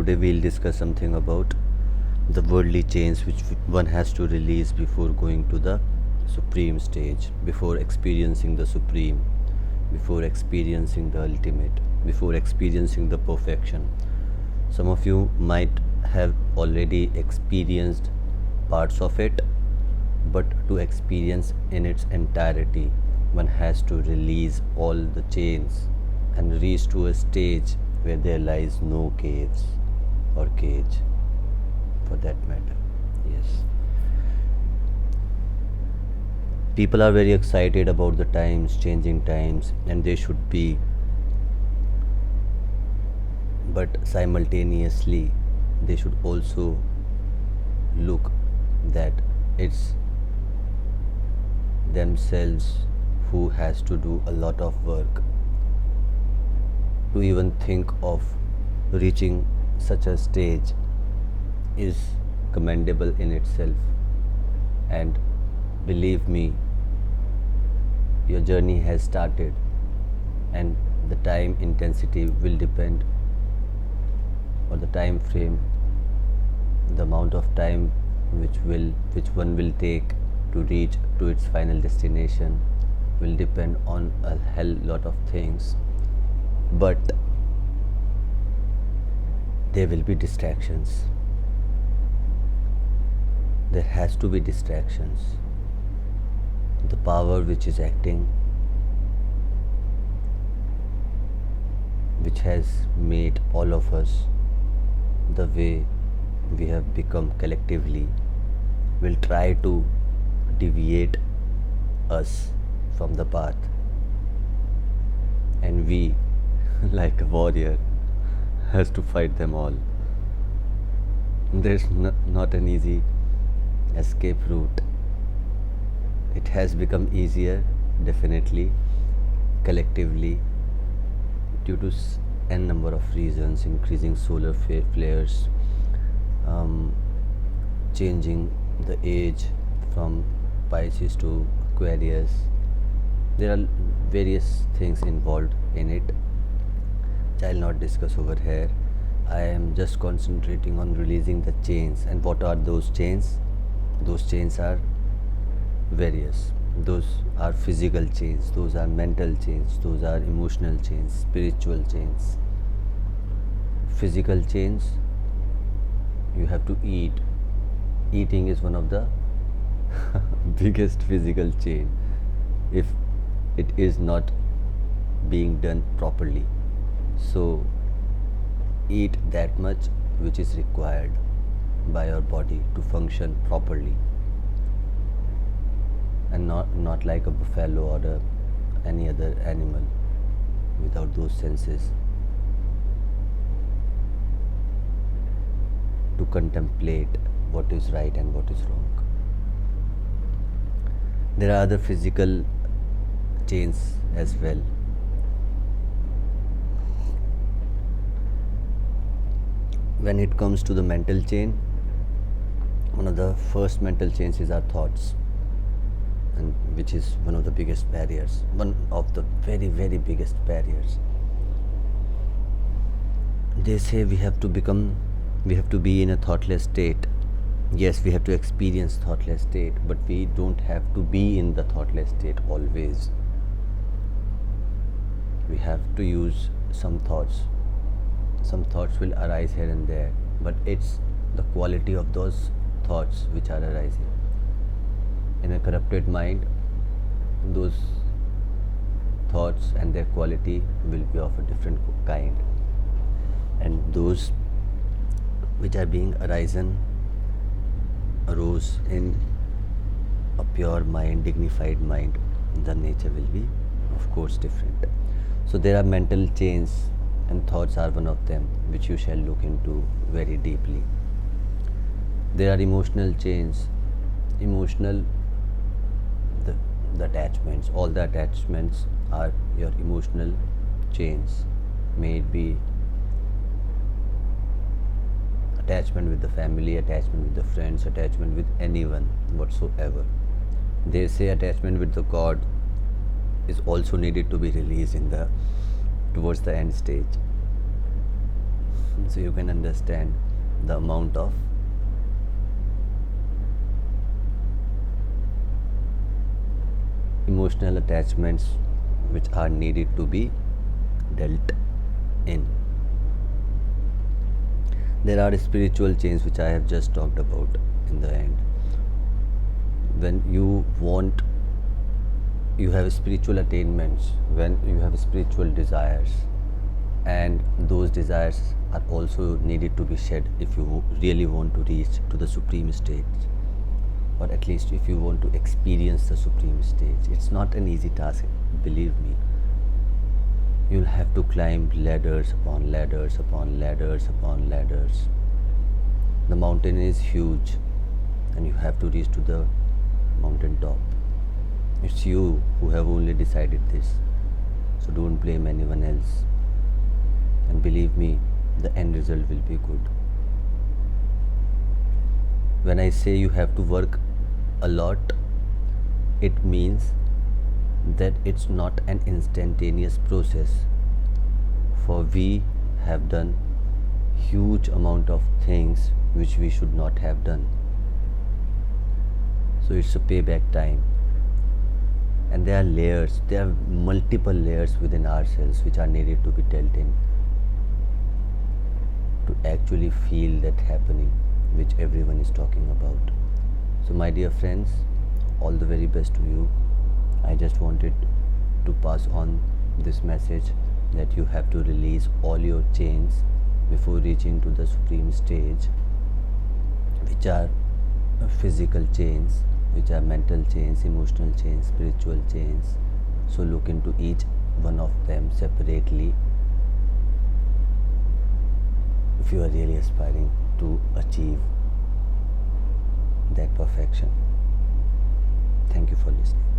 Today we'll discuss something about the worldly chains which one has to release before going to the supreme stage, before experiencing the supreme, before experiencing the ultimate, before experiencing the perfection. Some of you might have already experienced parts of it, but to experience in its entirety, one has to release all the chains and reach to a stage where there lies no caves or cage, for that matter. Yes. People are very excited about the times, changing times, and they should be, but simultaneously, they should also look that it's themselves who has to do a lot of work to even think of reaching such a stage is commendable in itself. And believe me, your journey has started, and the time intensity will depend, or the time frame, the amount of time which one will take to reach to its final destination will depend on a hell lot of things. But there will be distractions. There has to be distractions. The power which is acting, which has made all of us the way we have become collectively, will try to deviate us from the path. And we, like a warrior, has to fight them all. There's not an easy escape route. It has become easier, definitely, collectively, due to n number of reasons: increasing solar flares, changing the age from Pisces to Aquarius. There are various things involved in it, which I'll not discuss over here. I am just concentrating on releasing the chains. And what are those chains? Those chains are various. Those are physical chains, those are mental chains, those are emotional chains, spiritual chains. Physical chains, you have to eat. Eating is one of the biggest physical chain if it is not being done properly. So eat that much which is required by your body to function properly, and not like a buffalo or any other animal without those senses. To contemplate what is right and what is wrong. There are other physical chains as well. When it comes to the mental chain, one of the first mental chains is our thoughts, and which is one of the biggest barriers, one of the very, very biggest barriers. They say we have to be in a thoughtless state. Yes, we have to experience thoughtless state, but we don't have to be in the thoughtless state always. We have to use some thoughts. Some thoughts will arise here and there, but it's the quality of those thoughts which are arising. In a corrupted mind, those thoughts and their quality will be of a different kind. And those which are being arose in a pure mind, dignified mind, the nature will be, of course, different. So there are mental chains, and thoughts are one of them, which you shall look into very deeply. There are emotional chains. Emotional, the attachments, all the attachments are your emotional chains. May it be attachment with the family, attachment with the friends, attachment with anyone whatsoever. They say attachment with the God is also needed to be released towards the end stage. So you can understand the amount of emotional attachments which are needed to be dealt in. There are spiritual chains which I have just talked about in the end. When you want, you have spiritual attainments, when you have spiritual desires, and those desires are also needed to be shed if you really want to reach to the supreme stage, or at least if you want to experience the supreme stage. It's not an easy task, believe me. You'll have to climb ladders upon ladders upon ladders upon ladders. The mountain is huge and you have to reach to the mountain top. It's you who have only decided this. So don't blame anyone else. And believe me, the end result will be good. When I say you have to work a lot, it means that it's not an instantaneous process. For we have done huge amount of things which we should not have done. So it's a payback time. And there are layers, there are multiple layers within ourselves which are needed to be dealt in to actually feel that happening which everyone is talking about. So my dear friends, all the very best to you. I just wanted to pass on this message that you have to release all your chains before reaching to the supreme stage, which are physical chains, which are mental chains, emotional chains, spiritual chains. So look into each one of them separately if you are really aspiring to achieve that perfection. Thank you for listening.